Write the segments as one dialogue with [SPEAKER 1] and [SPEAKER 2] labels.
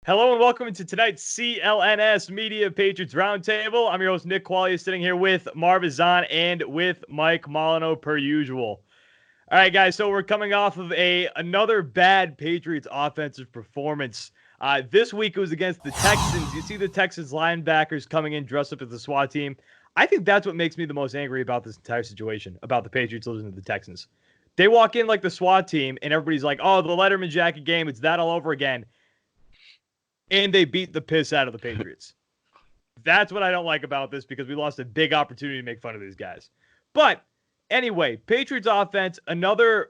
[SPEAKER 1] Hello and welcome to tonight's CLNS Media Patriots Roundtable. I'm your host, Nick Qualia, sitting here with Marv and with Mike Molyneux per usual. All right, guys, so we're coming off of another bad Patriots offensive performance. This week it was against the Texans. You see the Texans linebackers coming in dressed up as the SWAT team. I think that's what makes me the most angry about this entire situation, about the Patriots losing to the Texans. They walk in like the SWAT team, and everybody's like, oh, the Letterman jacket game, it's that all over again. And they beat the piss out of the Patriots. That's what I don't like about this, because we lost a big opportunity to make fun of these guys. But anyway, Patriots offense, another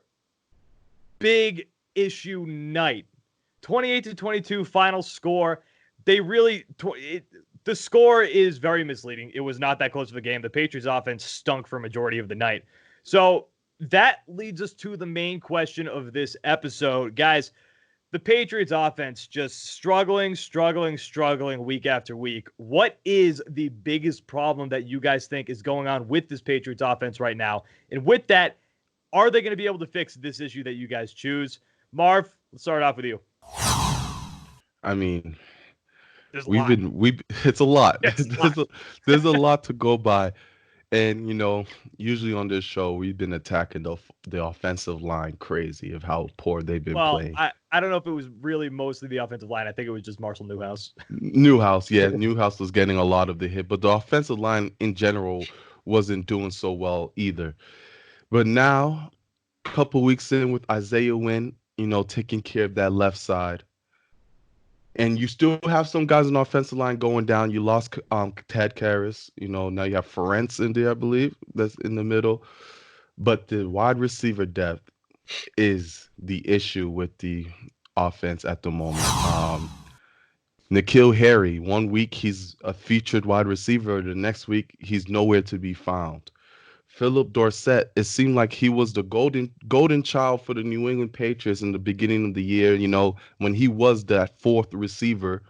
[SPEAKER 1] big issue night. 28-22 final score. The score is very misleading. It was not that close of a game. The Patriots offense stunk for a majority of the night. So that leads us to the main question of this episode. Guys, the Patriots offense just struggling week after week. What is the biggest problem that you guys think is going on with this Patriots offense right now? And with that, are they going to be able to fix this issue that you guys choose? Marv, let's start off with you.
[SPEAKER 2] I mean,
[SPEAKER 1] it's
[SPEAKER 2] a lot. There's a lot to go by. And, usually on this show, we've been attacking the offensive line crazy of how poor they've been playing.
[SPEAKER 1] I don't know if it was really mostly the offensive line. I think it was just Marshall Newhouse.
[SPEAKER 2] Newhouse was getting a lot of the hit, but the offensive line in general wasn't doing so well either. But now, a couple weeks in with Isaiah Wynn, taking care of that left side. And you still have some guys on the offensive line going down. You lost Ted Karras. Now you have Ferentz in there, I believe, that's in the middle. But the wide receiver depth is the issue with the offense at the moment. N'Keal Harry, 1 week he's a featured wide receiver. The next week he's nowhere to be found. Philip Dorsett, it seemed like he was the golden child for the New England Patriots in the beginning of the year, when he was that fourth receiver.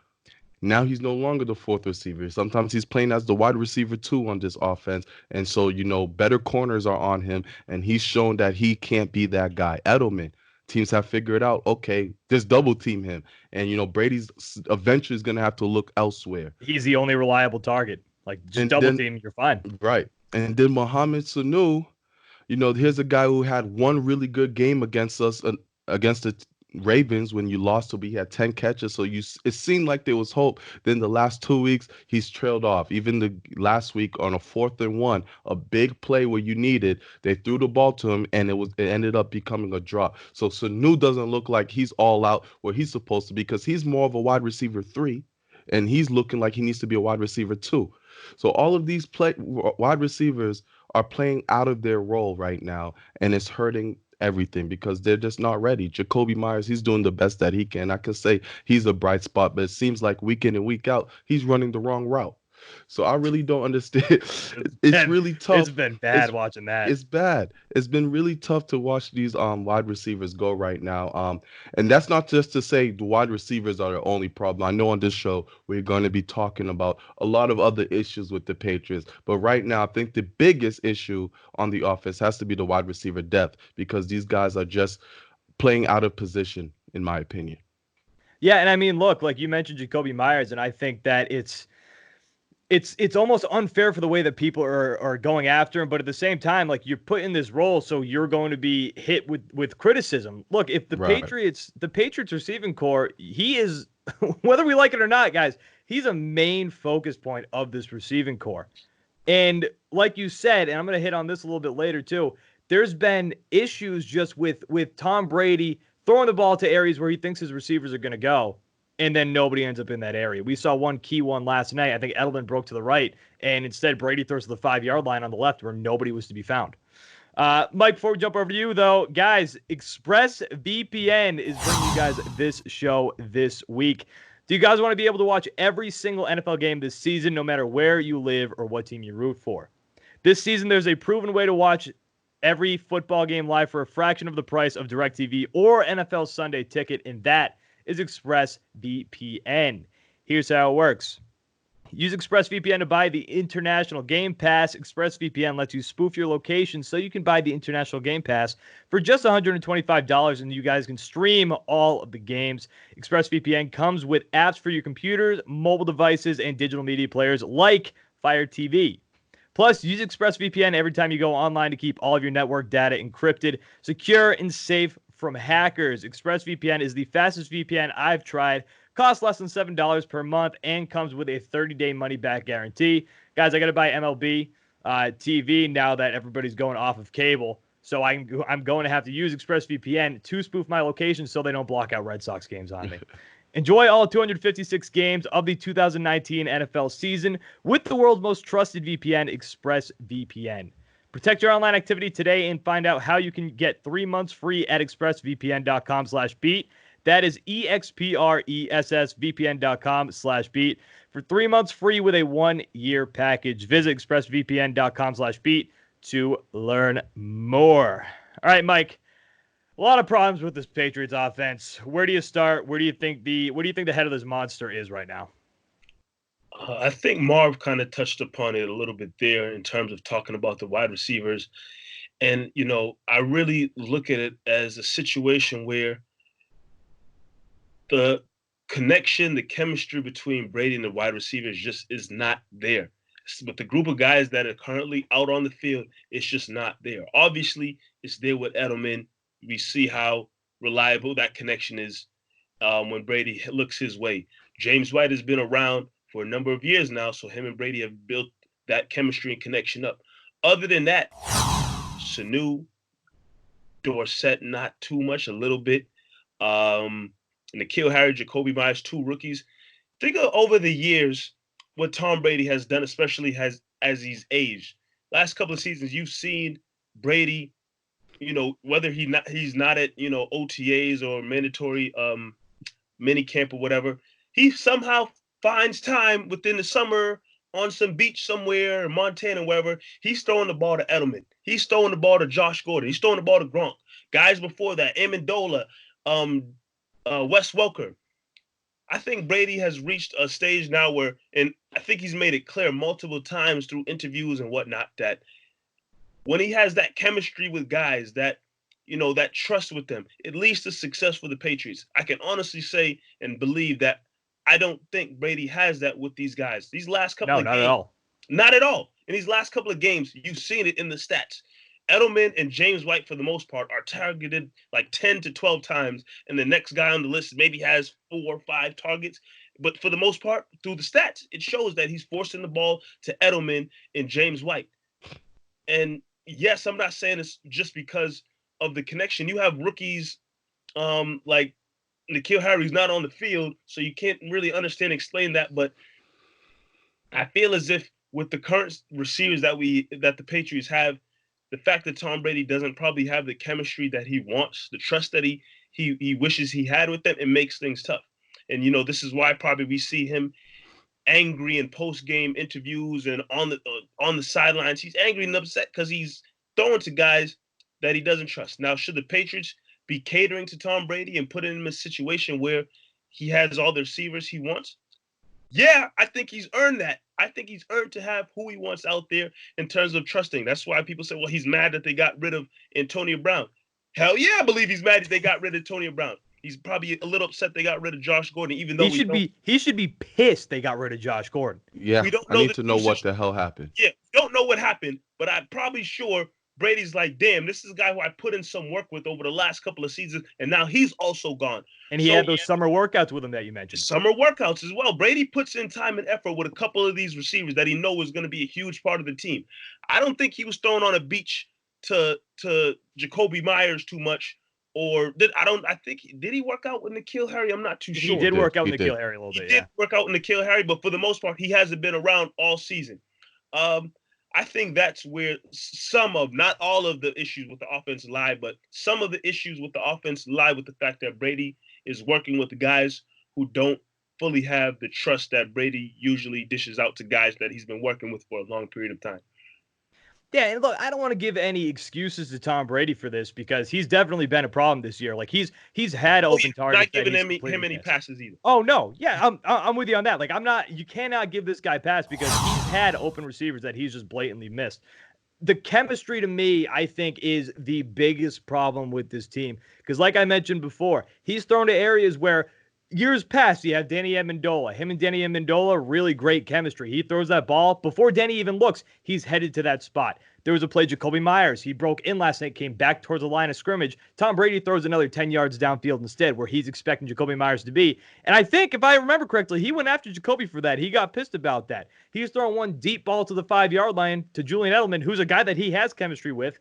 [SPEAKER 2] Now he's no longer the fourth receiver. Sometimes he's playing as the wide receiver 2 on this offense. And so, better corners are on him, and he's shown that he can't be that guy. Edelman, teams have figured out, okay, just double team him. And, Brady's eventually is going to have to look elsewhere.
[SPEAKER 1] He's the only reliable target. Double team, you're fine.
[SPEAKER 2] Right. And then Mohamed Sanu, here's a guy who had one really good game against us, against the Ravens when you lost him. He had 10 catches, so it seemed like there was hope. Then the last 2 weeks, he's trailed off. Even the last week on a 4th and 1, a big play where you needed, they threw the ball to him, and it ended up becoming a drop. So Sanu doesn't look like he's all out where he's supposed to be, because he's more of a wide receiver 3, and he's looking like he needs to be a wide receiver 2. So all of these wide receivers are playing out of their role right now, and it's hurting everything because they're just not ready. Jacoby Myers, he's doing the best that he can. I can say he's a bright spot, but it seems like week in and week out, he's running the wrong route. So I really don't understand. It's really tough.
[SPEAKER 1] It's been bad watching that.
[SPEAKER 2] It's bad. It's been really tough to watch these wide receivers go right now. And that's not just to say the wide receivers are the only problem. I know on this show we're going to be talking about a lot of other issues with the Patriots. But right now, I think the biggest issue on the offense has to be the wide receiver depth, because these guys are just playing out of position, in my opinion.
[SPEAKER 1] Yeah, and I mean, look, like you mentioned Jacoby Myers, and I think that it's almost unfair for the way that people are going after him, but at the same time, like, you're put in this role, so you're going to be hit with criticism. Look, if the Patriots receiving core, he is, whether we like it or not, guys, he's a main focus point of this receiving core. And like you said, and I'm going to hit on this a little bit later too, there's been issues just with Tom Brady throwing the ball to areas where he thinks his receivers are going to go, and then nobody ends up in that area. We saw one key one last night. I think Edelman broke to the right, and instead Brady throws to the 5-yard line on the left where nobody was to be found. Mike, before we jump over to you, though, guys, ExpressVPN is bringing you guys this show this week. Do you guys want to be able to watch every single NFL game this season, no matter where you live or what team you root for? This season, there's a proven way to watch every football game live for a fraction of the price of DirecTV or NFL Sunday Ticket, and that is ExpressVPN. Here's how it works. Use ExpressVPN to buy the International Game Pass. ExpressVPN lets you spoof your location so you can buy the International Game Pass for just $125, and you guys can stream all of the games. ExpressVPN comes with apps for your computers, mobile devices, and digital media players like Fire TV. Plus, use ExpressVPN every time you go online to keep all of your network data encrypted, secure, and safe from hackers. ExpressVPN is the fastest VPN I've tried. Costs less than $7 per month and comes with a 30-day money-back guarantee. Guys, I got to buy MLB TV now that everybody's going off of cable. So I'm going to have to use ExpressVPN to spoof my location so they don't block out Red Sox games on me. Enjoy all 256 games of the 2019 NFL season with the world's most trusted VPN, ExpressVPN. Protect your online activity today and find out how you can get 3 months free at expressvpn.com/beat. That is expressvpn.com/beat for 3 months free with a 1-year package. Visit expressvpn.com/beat to learn more. All right, Mike. A lot of problems with this Patriots offense. Where do you start? What do you think the head of this monster is right now?
[SPEAKER 3] I think Marv kind of touched upon it a little bit there in terms of talking about the wide receivers. And, I really look at it as a situation where the connection, the chemistry between Brady and the wide receivers just is not there. With the group of guys that are currently out on the field, it's just not there. Obviously, it's there with Edelman. We see how reliable that connection is when Brady looks his way. James White has been around for a number of years now, so him and Brady have built that chemistry and connection up. Other than that, Sanu, Dorsett, not too much, a little bit. N'Keal Harry, Jacoby Myers, 2 rookies. Think of over the years what Tom Brady has done, especially as he's aged. Last couple of seasons, you've seen Brady, whether he's not at OTAs or mandatory mini camp or whatever, he somehow finds time within the summer on some beach somewhere in Montana, wherever. He's throwing the ball to Edelman. He's throwing the ball to Josh Gordon. He's throwing the ball to Gronk. Guys before that, Amendola, Wes Welker. I think Brady has reached a stage now where, and I think he's made it clear multiple times through interviews and whatnot, that when he has that chemistry with guys, that that trust with them, it leads to success for the Patriots. I can honestly say and believe that I don't think Brady has that with these guys. These last couple of games,
[SPEAKER 1] not at all.
[SPEAKER 3] Not at all. In these last couple of games, you've seen it in the stats. Edelman and James White, for the most part, are targeted like 10 to 12 times, and the next guy on the list maybe has 4 or 5 targets. But for the most part, through the stats, it shows that he's forcing the ball to Edelman and James White. And yes, I'm not saying it's just because of the connection. You have rookies like N'Keal Harry's not on the field, so you can't really explain that. But I feel as if with the current receivers that the Patriots have, the fact that Tom Brady doesn't probably have the chemistry that he wants, the trust that he wishes he had with them, it makes things tough. And this is why probably we see him angry in post-game interviews and on the sidelines. He's angry and upset because he's throwing to guys that he doesn't trust. Now, should the Patriots be catering to Tom Brady and putting him in a situation where he has all the receivers he wants? Yeah, I think he's earned that. I think he's earned to have who he wants out there in terms of trusting. That's why people say, well, he's mad that they got rid of Antonio Brown. Hell yeah, I believe he's mad that they got rid of Antonio Brown. He's probably a little upset they got rid of Josh Gordon, even though
[SPEAKER 1] he should be pissed they got rid of Josh Gordon.
[SPEAKER 2] Yeah, I need to know what the hell happened.
[SPEAKER 3] Yeah, we don't know what happened, but I'm probably sure Brady's like, damn, this is a guy who I put in some work with over the last couple of seasons, and now he's also gone.
[SPEAKER 1] And he had those summer workouts with him that you mentioned.
[SPEAKER 3] Summer workouts as well. Brady puts in time and effort with a couple of these receivers that he knows is going to be a huge part of the team. I don't think he was thrown on a beach to Jacoby Myers too much. Or did he work out with N'Keal Harry? I'm not too sure.
[SPEAKER 1] He did work out with N'Keal Harry a little bit.
[SPEAKER 3] He did work out with N'Keal Harry, but for the most part, he hasn't been around all season. I think that's where some of, not all of the issues with the offense lie, but some of the issues with the offense lie with the fact that Brady is working with the guys who don't fully have the trust that Brady usually dishes out to guys that he's been working with for a long period of time.
[SPEAKER 1] Yeah, and look, I don't want to give any excuses to Tom Brady for this because he's definitely been a problem this year. Like he's had open targets
[SPEAKER 3] Not giving
[SPEAKER 1] that he's
[SPEAKER 3] him
[SPEAKER 1] completely
[SPEAKER 3] any
[SPEAKER 1] missed.
[SPEAKER 3] passes either.
[SPEAKER 1] Oh no, yeah, I'm with you on that. Like you cannot give this guy pass because he's had open receivers that he's just blatantly missed. The chemistry to me, I think, is the biggest problem with this team. Because like I mentioned before, he's thrown to areas where years past, you have Danny Amendola. Him and Danny Amendola, really great chemistry. He throws that ball. Before Danny even looks, he's headed to that spot. There was a play, Jacoby Myers. He broke in last night, came back towards the line of scrimmage. Tom Brady throws another 10 yards downfield instead, where he's expecting Jacoby Myers to be. And I think, if I remember correctly, he went after Jacoby for that. He got pissed about that. He's throwing one deep ball to the 5-yard line to Julian Edelman, who's a guy that he has chemistry with.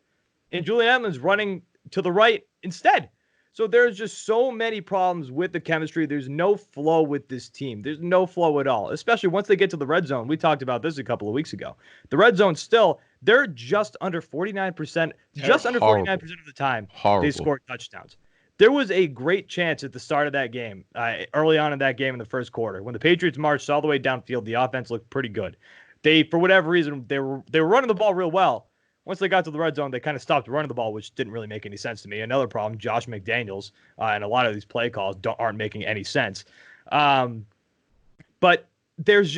[SPEAKER 1] And Julian Edelman's running to the right instead. So there's just so many problems with the chemistry. There's no flow with this team. There's no flow at all, especially once they get to the red zone. We talked about this a couple of weeks ago. The red zone still, they're just under 49%, just under 49% of the time they score touchdowns. There was a great chance at the start of that game, early on in that game in the first quarter, when the Patriots marched all the way downfield. The offense looked pretty good. They, for whatever reason, they were running the ball real well. Once they got to the red zone, they kind of stopped running the ball, which didn't really make any sense to me. Another problem, Josh McDaniels and a lot of these play calls aren't making any sense. But there's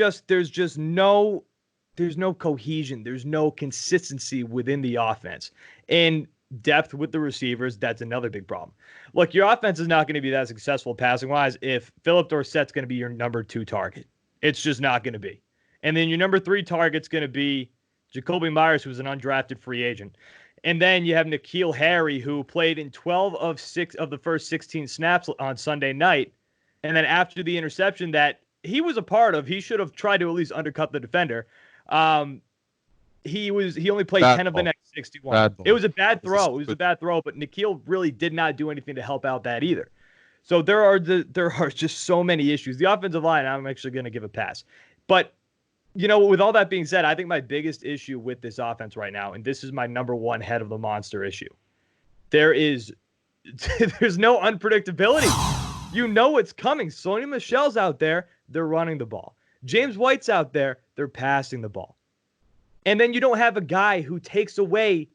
[SPEAKER 1] no cohesion. There's no consistency within the offense. And depth with the receivers, that's another big problem. Look, your offense is not going to be that successful passing-wise if Phillip Dorsett's going to be your number 2 target. It's just not going to be. And then your number 3 target's going to be Jacoby Myers, who's an undrafted free agent. And then you have N'Keal Harry, who played in 12 of the first 16 snaps on Sunday night. And then after the interception that he was a part of, he should have tried to at least undercut the defender. He only played 10 of the next 61. It was a bad throw. It was a bad throw, but N'Keal really did not do anything to help out that either. So there are just so many issues. The offensive line, I'm actually going to give a pass. But with all that being said, I think my biggest issue with this offense right now, and this is my number 1 head of the monster issue, there's no unpredictability. You know what's coming. Sony Michel's out there, they're running the ball. James White's out there, they're passing the ball. And then you don't have a guy who takes away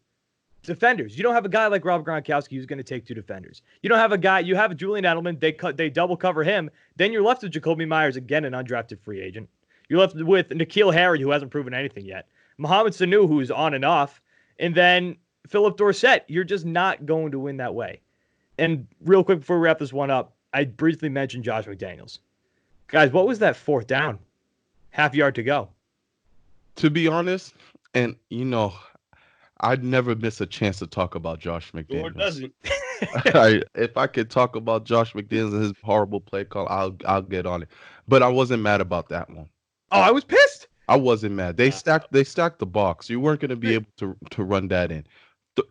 [SPEAKER 1] defenders. You don't have a guy like Rob Gronkowski who's going to take 2 defenders. You don't have a guy. You have a Julian Edelman. They double cover him. Then you're left with Jacoby Myers, again, an undrafted free agent. You're left with N'Keal Harry, who hasn't proven anything yet. Mohamed Sanu, who's on and off. And then Phillip Dorsett. You're just not going to win that way. And real quick before we wrap this one up, I briefly mentioned Josh McDaniels. Guys, what was that 4th down? Half yard to go.
[SPEAKER 2] To be honest, and I'd never miss a chance to talk about Josh McDaniels.
[SPEAKER 3] Or doesn't.
[SPEAKER 2] If I could talk about Josh McDaniels and his horrible play call, I'll get on it. But I wasn't mad about that one.
[SPEAKER 1] Oh, I was pissed.
[SPEAKER 2] I wasn't mad. They stacked the box. You weren't going to be able to run that in.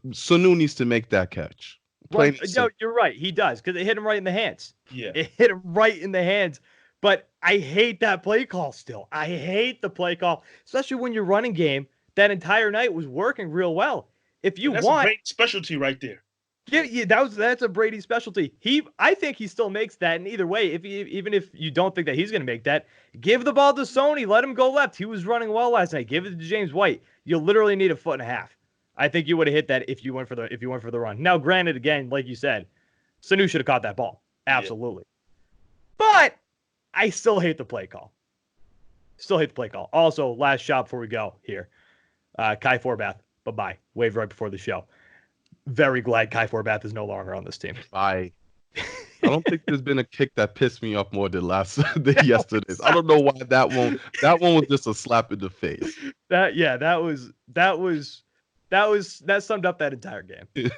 [SPEAKER 2] Sanu needs to make that catch.
[SPEAKER 1] No, you're right. He does, because it hit him right in the hands.
[SPEAKER 3] Yeah.
[SPEAKER 1] It hit him right in the hands. But I hate that play call still. I hate the play call, especially when your running game that entire night was working real well. If you
[SPEAKER 3] that's a great specialty right there.
[SPEAKER 1] Yeah, that's a Brady specialty. I think he still makes that. And either way, even if you don't think that he's going to make that, give the ball to Sony. Let him go left. He was running well last night. Give it to James White. You literally need 1.5 foot. I think you would have hit that if you went for the run. Now, granted, again, like you said, Sanu should have caught that ball. Absolutely. Yeah. But I still hate the play call. Also, last shot before we go here. Kai Forbath. Bye-bye. Waved right before the show. Very glad Kai Forbath is no longer on this team.
[SPEAKER 2] Bye. I don't think there's been a kick that pissed me off more than yesterday's. I don't know why that one was just a slap in the face.
[SPEAKER 1] That summed up that entire game.